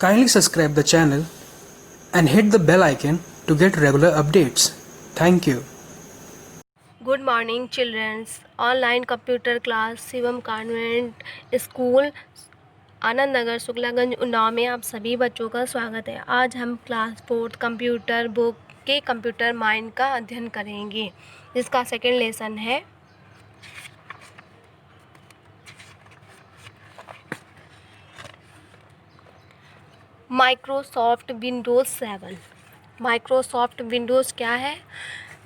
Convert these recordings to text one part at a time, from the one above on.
Kindly subscribe the channel and hit the bell icon to get regular updates. Thank you. Good morning childrens. Online computer class Shivam convent school Anand Nagar Shuklaganj Unnao में आप सभी बच्चों का स्वागत है। आज हम क्लास 4 कंप्यूटर बुक के कंप्यूटर माइंड का अध्ययन करेंगे, जिसका सेकेंड लेसन है माइक्रोसॉफ्ट विंडोज़ 7। माइक्रोसॉफ्ट विंडोज़ क्या है?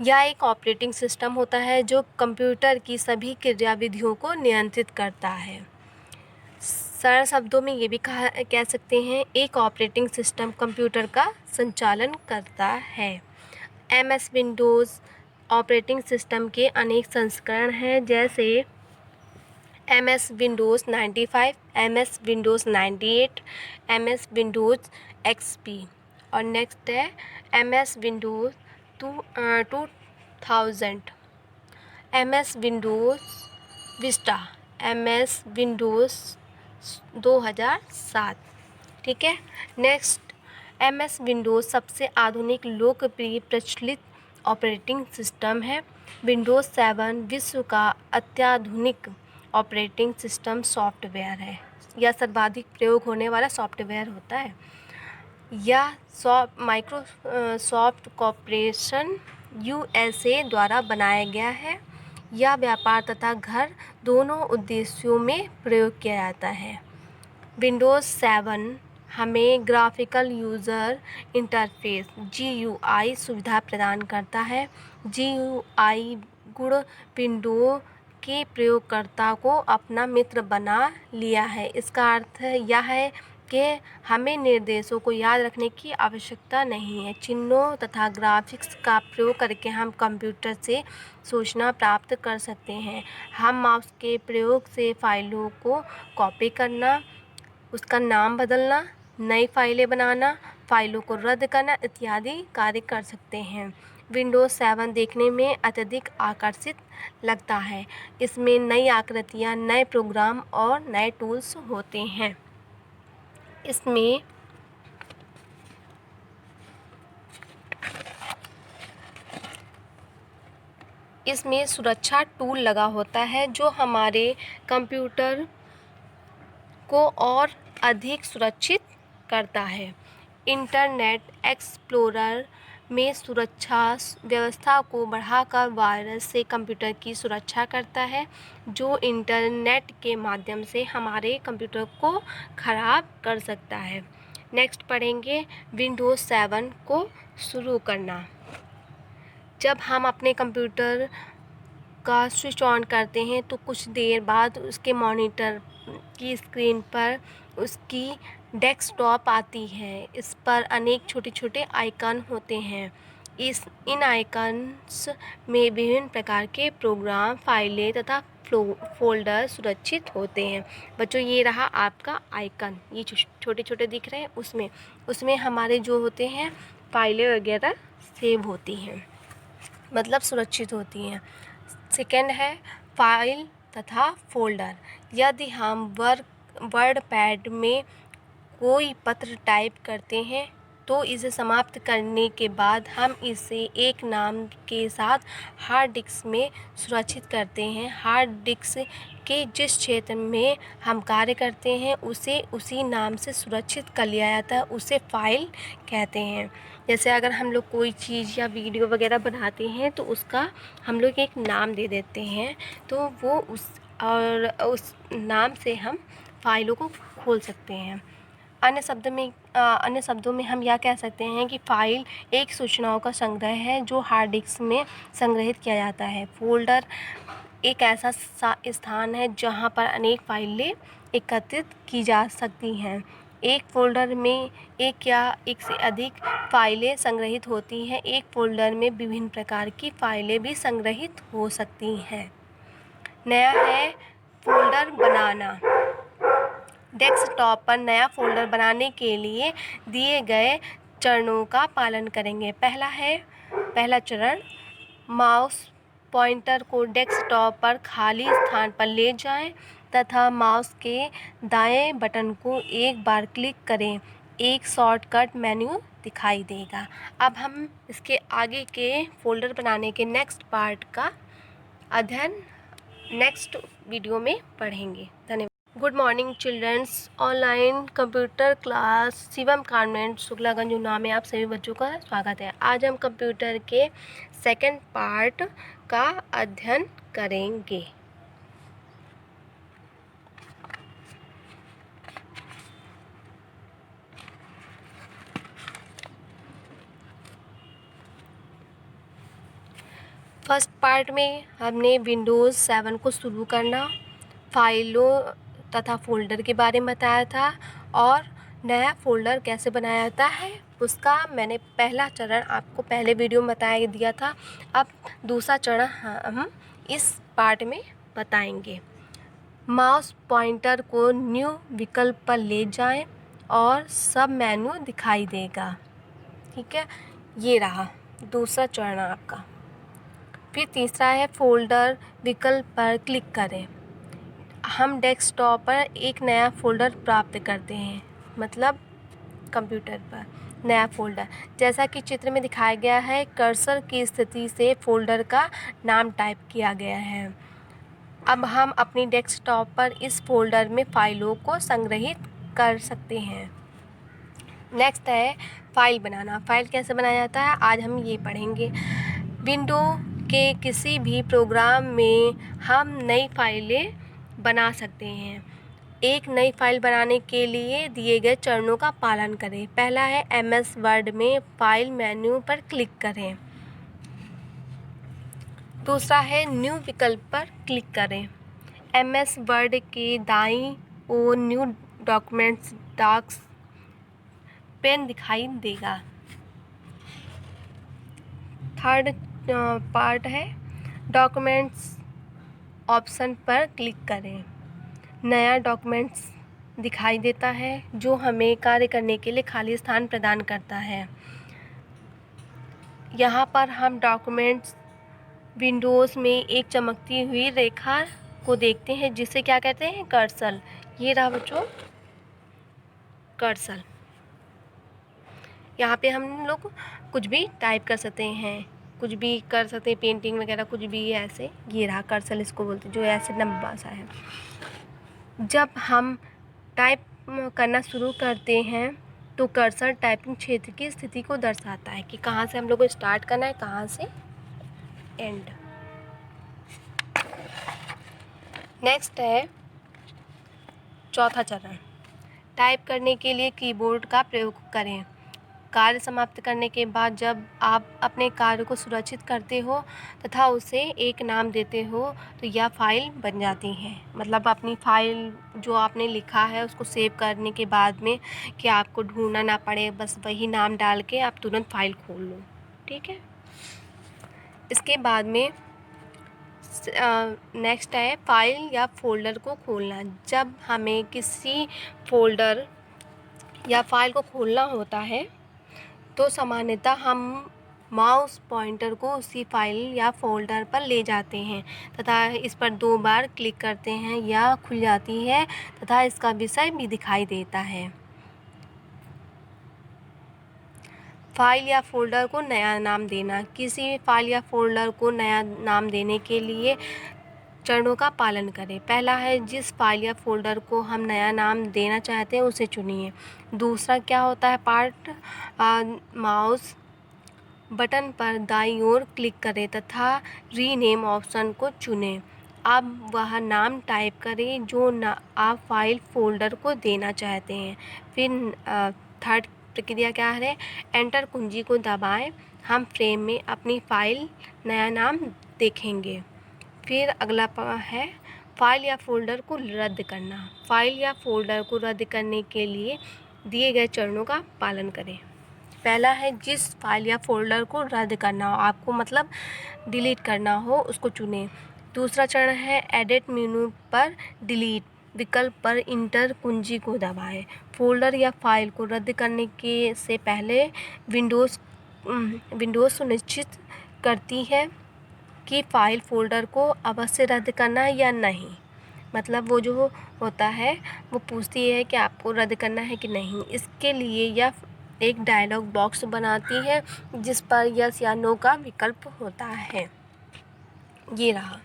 यह एक ऑपरेटिंग सिस्टम होता है जो कंप्यूटर की सभी क्रियाविधियों को नियंत्रित करता है। सरल शब्दों में ये भी कह सकते हैं, एक ऑपरेटिंग सिस्टम कंप्यूटर का संचालन करता है। MS विंडोज़ ऑपरेटिंग सिस्टम के अनेक संस्करण हैं, जैसे MS Windows 95, MS Windows 98, MS Windows XP। और नेक्स्ट है MS Windows 2000, MS Windows Vista, MS Windows 2007। ठीक है। नेक्स्ट, MS विंडोज़ सबसे आधुनिक लोकप्रिय प्रचलित ऑपरेटिंग सिस्टम है। विंडोज़ 7 विश्व का अत्याधुनिक ऑपरेटिंग सिस्टम सॉफ्टवेयर है। यह सर्वाधिक प्रयोग होने वाला सॉफ्टवेयर होता है। यह माइक्रोसॉफ्ट कॉर्पोरेशन USA द्वारा बनाया गया है। यह व्यापार तथा घर दोनों उद्देश्यों में प्रयोग किया जाता है। विंडोज़ 7 हमें ग्राफिकल यूज़र इंटरफेस GUI सुविधा प्रदान करता है। GUI गुण विंडो के प्रयोगकर्ता को अपना मित्र बना लिया है। इसका अर्थ यह है कि हमें निर्देशों को याद रखने की आवश्यकता नहीं है। चिन्हों तथा ग्राफिक्स का प्रयोग करके हम कंप्यूटर से सूचना प्राप्त कर सकते हैं। हम माउस के प्रयोग से फाइलों को कॉपी करना, उसका नाम बदलना, नई फाइलें बनाना, फाइलों को रद्द करना इत्यादि कार्य कर सकते हैं। विंडोज़ 7 देखने में अत्यधिक आकर्षित लगता है। इसमें नई आकृतियाँ, नए प्रोग्राम और नए टूल्स होते हैं। इसमें सुरक्षा टूल लगा होता है जो हमारे कंप्यूटर को और अधिक सुरक्षित करता है। इंटरनेट एक्सप्लोरर में सुरक्षा व्यवस्था को बढ़ाकर वायरस से कंप्यूटर की सुरक्षा करता है, जो इंटरनेट के माध्यम से हमारे कंप्यूटर को ख़राब कर सकता है। नेक्स्ट पढ़ेंगे विंडोज़ 7 को शुरू करना। जब हम अपने कंप्यूटर का स्विच ऑन करते हैं तो कुछ देर बाद उसके मॉनिटर की स्क्रीन पर उसकी डेस्कटॉप आती है। इस पर अनेक छोटे छोटे आइकन होते हैं। इन आइकन्स में विभिन्न प्रकार के प्रोग्राम, फाइलें तथा फोल्डर सुरक्षित होते हैं। बच्चों, ये रहा आपका आइकन, ये छोटे छोटे दिख रहे हैं, उसमें हमारे जो होते हैं फाइलें वगैरह सेव होती हैं, मतलब सुरक्षित होती हैं। सेकेंड है फाइल तथा फोल्डर। यदि हम वर्ड पैड में कोई पत्र टाइप करते हैं तो इसे समाप्त करने के बाद हम इसे एक नाम के साथ हार्ड डिस्क में सुरक्षित करते हैं। हार्ड डिस्क के जिस क्षेत्र में हम कार्य करते हैं उसे उसी नाम से सुरक्षित कर लिया जाता है, उसे फाइल कहते हैं। जैसे अगर हम लोग कोई चीज़ या वीडियो वगैरह बनाते हैं तो उसका हम लोग एक नाम दे देते हैं, तो वो उस नाम से हम फाइलों को खोल सकते हैं। अन्य शब्दों में हम यह कह सकते हैं कि फाइल एक सूचनाओं का संग्रह है जो हार्ड डिस्क में संग्रहित किया जाता है। फोल्डर एक ऐसा स्थान है जहां पर अनेक फाइलें एकत्रित की जा सकती हैं। एक फोल्डर में एक या एक से अधिक फाइलें संग्रहित होती हैं। एक फोल्डर में विभिन्न प्रकार की फाइलें भी संग्रहित हो सकती हैं। नया है फोल्डर बनाना। डेस्कटॉप पर नया फोल्डर बनाने के लिए दिए गए चरणों का पालन करेंगे। पहला चरण, माउस पॉइंटर को डेस्कटॉप पर खाली स्थान पर ले जाएं तथा माउस के दाएं बटन को एक बार क्लिक करें। एक शॉर्टकट मेन्यू दिखाई देगा। अब हम इसके आगे के फ़ोल्डर बनाने के नेक्स्ट पार्ट का अध्ययन नेक्स्ट वीडियो में पढ़ेंगे। धन्यवाद। Good morning childrens. Online computer class Shivam convent Shuklaganj Unnao में आप सभी बच्चों का स्वागत है। आज हम कंप्यूटर के सेकंड पार्ट का अध्ययन करेंगे। फर्स्ट पार्ट में हमने विंडोज़ 7 को शुरू करना, फाइलों तथा फ़ोल्डर के बारे में बताया था और नया फ़ोल्डर कैसे बनाया जाता है उसका मैंने पहला चरण आपको पहले वीडियो में बता दिया था। अब दूसरा चरण हम इस पार्ट में बताएंगे। माउस पॉइंटर को न्यू विकल्प पर ले जाएं और सब मेनू दिखाई देगा। ठीक है, ये रहा दूसरा चरण आपका। फिर तीसरा है फ़ोल्डर विकल्प पर क्लिक करें। हम डेस्कटॉप पर एक नया फ़ोल्डर प्राप्त करते हैं, मतलब कंप्यूटर पर नया फ़ोल्डर। जैसा कि चित्र में दिखाया गया है, कर्सर की स्थिति से फ़ोल्डर का नाम टाइप किया गया है। अब हम अपनी डेस्कटॉप पर इस फ़ोल्डर में फ़ाइलों को संग्रहित कर सकते हैं। नेक्स्ट है फ़ाइल बनाना। फ़ाइल कैसे बनाया जाता है आज हम ये पढ़ेंगे। विंडो के किसी भी प्रोग्राम में हम नई फाइलें बना सकते हैं। एक नई फाइल बनाने के लिए दिए गए चरणों का पालन करें। पहला है MS वर्ड में फाइल मेन्यू पर क्लिक करें। दूसरा है न्यू विकल्प पर क्लिक करें। MS वर्ड के दाईं ओर न्यू डॉक्यूमेंट्स डॉक्स पेन दिखाई देगा। थर्ड पार्ट है डॉक्यूमेंट्स ऑप्शन पर क्लिक करें। नया डॉक्यूमेंट्स दिखाई देता है जो हमें कार्य करने के लिए खाली स्थान प्रदान करता है। यहाँ पर हम डॉक्यूमेंट्स विंडोज़ में एक चमकती हुई रेखा को देखते हैं जिसे क्या कहते हैं, कर्सर। ये रहा बच्चों कर्सर। यहाँ पे हम लोग कुछ भी टाइप कर सकते हैं, कुछ भी कर सकते हैं, पेंटिंग वगैरह कुछ भी ऐसे। ये रहा कर्सर इसको बोलते हैं, जो ऐसे लंबा सा है। जब हम टाइप करना शुरू करते हैं तो कर्सर टाइपिंग क्षेत्र की स्थिति को दर्शाता है कि कहाँ से हम लोग को स्टार्ट करना है, कहाँ से एंड। नेक्स्ट है चौथा चरण। टाइप करने के लिए कीबोर्ड का प्रयोग करें। कार्य समाप्त करने के बाद जब आप अपने कार्य को सुरक्षित करते हो तथा उसे एक नाम देते हो तो यह फाइल बन जाती है। मतलब अपनी फाइल जो आपने लिखा है उसको सेव करने के बाद में कि आपको ढूंढना ना पड़े, बस वही नाम डाल के आप तुरंत फाइल खोल लो। ठीक है, इसके बाद में नेक्स्ट है फाइल या फ़ोल्डर को खोलना। जब हमें किसी फ़ोल्डर या फाइल को खोलना होता है तो सामान्यतः हम माउस पॉइंटर को उसी फाइल या फ़ोल्डर पर ले जाते हैं तथा इस पर 2 बार क्लिक करते हैं या खुल जाती है तथा इसका विषय भी दिखाई देता है। फाइल या फ़ोल्डर को नया नाम देना। किसी भी फाइल या फ़ोल्डर को नया नाम देने के लिए चरणों का पालन करें। पहला है जिस फाइल या फ़ोल्डर को हम नया नाम देना चाहते हैं उसे चुनिए। दूसरा क्या होता है पार्ट, माउस बटन पर दाईं ओर क्लिक करें तथा रीनेम ऑप्शन को चुनें। अब वह नाम टाइप करें जो आप फाइल फ़ोल्डर को देना चाहते हैं। फिर थर्ड प्रक्रिया क्या है, एंटर कुंजी को दबाएं। हम फ्रेम में अपनी फाइल नया नाम देखेंगे। फिर अगला है फाइल या फ़ोल्डर को रद्द करना। फाइल या फ़ोल्डर को रद्द करने के लिए दिए गए चरणों का पालन करें। पहला है जिस फाइल या फ़ोल्डर को रद्द करना हो, आपको मतलब डिलीट करना हो, उसको चुनें। दूसरा चरण है एडिट मेनू पर डिलीट विकल्प पर इंटर कुंजी को दबाएं। फ़ोल्डर या फाइल को रद्द करने के से पहले विंडोज़ सुनिश्चित करती है कि फ़ाइल फ़ोल्डर को अवश्य रद्द करना है या नहीं। मतलब वो जो होता है वो पूछती है कि आपको रद्द करना है कि नहीं। इसके लिए यह एक डायलॉग बॉक्स बनाती है जिस पर यस या नो का विकल्प होता है। ये रहा।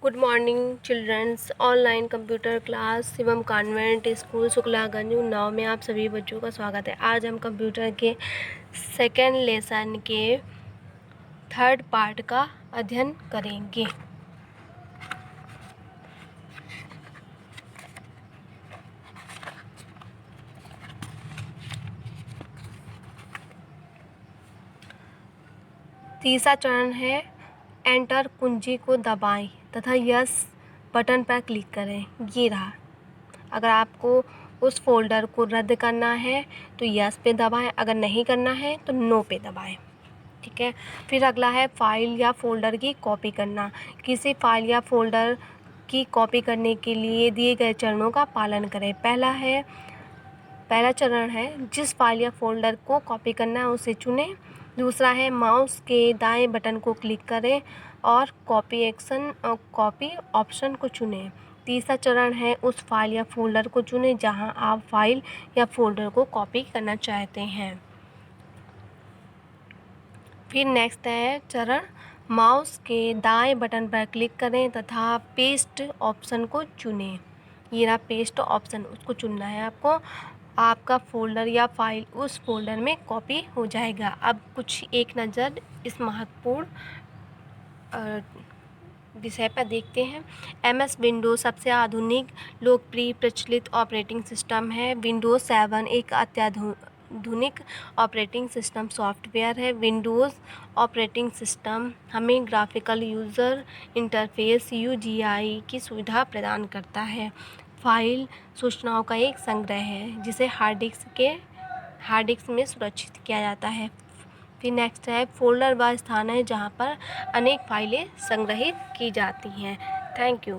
Good morning childrens. Online computer class Shivam convent school Shuklaganj Unnao में आप सभी बच्चों का स्वागत है। आज हम कंप्यूटर के सेकेंड लेसन के थर्ड पार्ट का अध्ययन करेंगे। तीसरा चरण है एंटर कुंजी को दबाएं तथा यस बटन पर क्लिक करें। ये रहा। अगर आपको उस फोल्डर को रद्द करना है तो यस पे दबाएं, अगर नहीं करना है तो नो पे दबाएं। ठीक है। फिर अगला है फाइल या फोल्डर की कॉपी करना। किसी फाइल या फोल्डर की कॉपी करने के लिए दिए गए चरणों का पालन करें। पहला चरण है जिस फाइल या फोल्डर को कॉपी करना है उसे चुनें। दूसरा है माउस के दाएं बटन को क्लिक करें और कॉपी ऑप्शन को चुनें। तीसरा चरण है उस फाइल या फोल्डर को चुनें जहां आप फाइल या फोल्डर को कॉपी करना चाहते हैं। फिर नेक्स्ट है चरण माउस के दाएं बटन पर क्लिक करें तथा पेस्ट ऑप्शन को चुनें। ये रहा पेस्ट ऑप्शन, उसको चुनना है आपको। आपका फोल्डर या फाइल उस फोल्डर में कॉपी हो जाएगा। अब कुछ एक नज़र इस महत्वपूर्ण विषय पर देखते हैं। MS विंडोज़ सबसे आधुनिक लोकप्रिय प्रचलित ऑपरेटिंग सिस्टम है। विंडोज़ 7 एक अत्याधुनिक ऑपरेटिंग सिस्टम सॉफ्टवेयर है। विंडोज़ ऑपरेटिंग सिस्टम हमें ग्राफिकल यूज़र इंटरफेस UGI की सुविधा प्रदान करता है। फाइल सूचनाओं का एक संग्रह है जिसे हार्ड डिस्क में सुरक्षित किया जाता है। फिर नेक्स्ट है फोल्डर वह स्थान है जहाँ पर अनेक फाइलें संग्रहित की जाती हैं। Thank you.